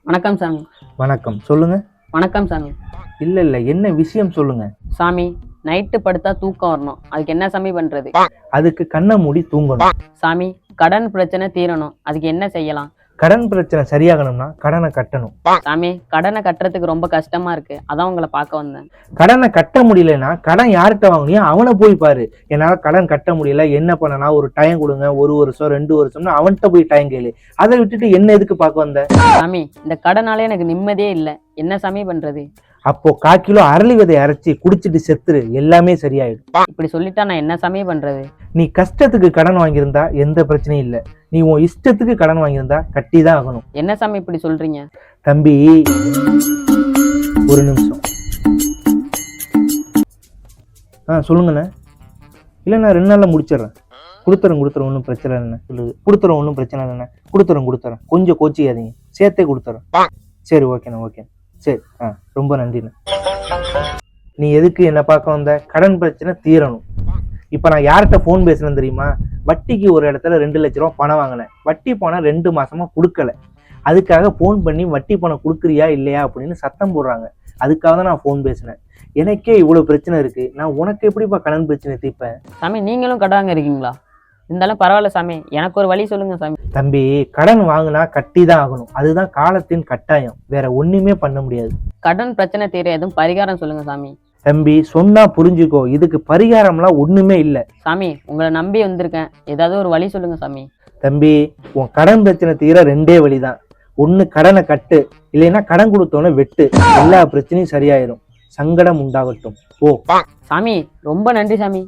வணக்கம் சாமி. வணக்கம். சொல்லுங்க. வணக்கம் சாமி. இல்ல என்ன விஷயம் சொல்லுங்க. சாமி, நைட்டு படுத்தா தூக்கம் வரணும், அதுக்கு என்ன சாமி பண்றது? அதுக்கு கண்ணை மூடி தூங்கணும். சாமி, கடன் பிரச்சனை தீரணும், அதுக்கு என்ன செய்யலாம்? கடன் பிரச்சனை சரியாகணும்னா கடனை கட்டணும். சாமி, கடனை கட்டுறதுக்கு ரொம்ப கஷ்டமா இருக்கு, அதான் உங்களை பார்க்க வந்தேன். கடனை கட்ட முடியலன்னா கடன் யார்கிட்ட வாங்கினியோ அவனை போய் பாரு. என்னால கடன் கட்ட முடியல, என்ன பண்ணனா, ஒரு டைம் கொடுங்க, 1 வருஷம் 2 வருஷம்னு அவன்கிட்ட போய் டைம் கேளு. அதை விட்டுட்டு என்ன எதுக்கு பார்க்க வந்த? சாமி, இந்த கடனாலே எனக்கு நிம்மதியே இல்லை, என்ன சாமி பண்றது? அப்போ 1/4 கிலோ அரளி விதை அரைச்சி குடிச்சிட்டு செத்துரு, எல்லாமே சரியாயிடும். இப்படி சொல்லிட்டா நான் என்ன சாமி பண்றது? நீ கஷ்டத்துக்கு கடன் வாங்கியிருந்தா எந்த பிரச்சனையும் இல்லை. நீ உன் இஷ்டத்துக்கு கடன் வாங்கியிருந்தா கட்டி தான் ஆகணும். என்ன சாமி இப்படி சொல்றீங்க? தம்பி, ஒரு நிமிஷம். சொல்லுங்கண்ணே. இல்லை, நான் 2 நாளில் முடிச்சிடுறேன். கொடுத்துறேன், ஒன்றும் பிரச்சனை இல்லைண்ணே. சொல்லுது கொடுத்துறேன், ஒன்றும் பிரச்சனை இல்லைண்ணே. கொடுத்துறேன், கொஞ்சம் கோச்சிக்காதீங்க, சேர்த்தே கொடுத்துறேன். சரி, ஓகேண்ணே. சரி, ரொம்ப நன்றிண்ணே. நீ எதுக்கு என்ன பார்க்க வந்த? கடன் பிரச்சனை தீரணும். இப்போ நான் யார்கிட்ட ஃபோன் பேசுறேன்னு தெரியுமா? வட்டிக்கு ஒரு இடத்துல 2 லட்ச ரூபா பணம் வாங்கினேன். வட்டி பணம் 2 மாசமா கொடுக்கல. அதுக்காக ஃபோன் பண்ணி வட்டி பணம் கொடுக்குறியா இல்லையா அப்படின்னு சத்தம் போடுறாங்க. அதுக்காக தான் நான் ஃபோன் பேசினேன். எனக்கே இவ்வளவு பிரச்சனை இருக்கு, நான் உனக்கு எப்படிப்பா கடன் பிரச்சனை தீர்ப்பேன்? சாமி, நீங்களும் கடன் இருக்கீங்களா? இருந்தாலும் பரவாயில்ல சாமி, எனக்கு ஒரு வழி சொல்லுங்க சாமி. தம்பி, கடன் வாங்கினா கட்டி தான் ஆகணும், அதுதான் காலத்தின் கட்டாயம், வேற ஒண்ணுமே பண்ண முடியாது. கடன் பிரச்சனை தீர எதுவும் பரிகாரம் சொல்லுங்க சாமி. தம்பி, சொன்னா புரிஞ்சுக்கோ, இதுக்கு பரிகாரம்லாம் ஒண்ணுமே இல்லை. சாமி, உங்களை நம்பி வந்திருக்கேன், ஏதாவது ஒரு வழி சொல்லுங்க சாமி. தம்பி, உன் கடன் பிரச்சனை தீர 2 வழிதான். ஒண்ணு கடனை கட்டு, இல்லைன்னா கடன் கொடுத்தோன்னு வெட்டு, எல்லா பிரச்சனையும் சரியாயிரும். சங்கடம் உண்டாகட்டும். ஓ சாமி, ரொம்ப நன்றி சாமி.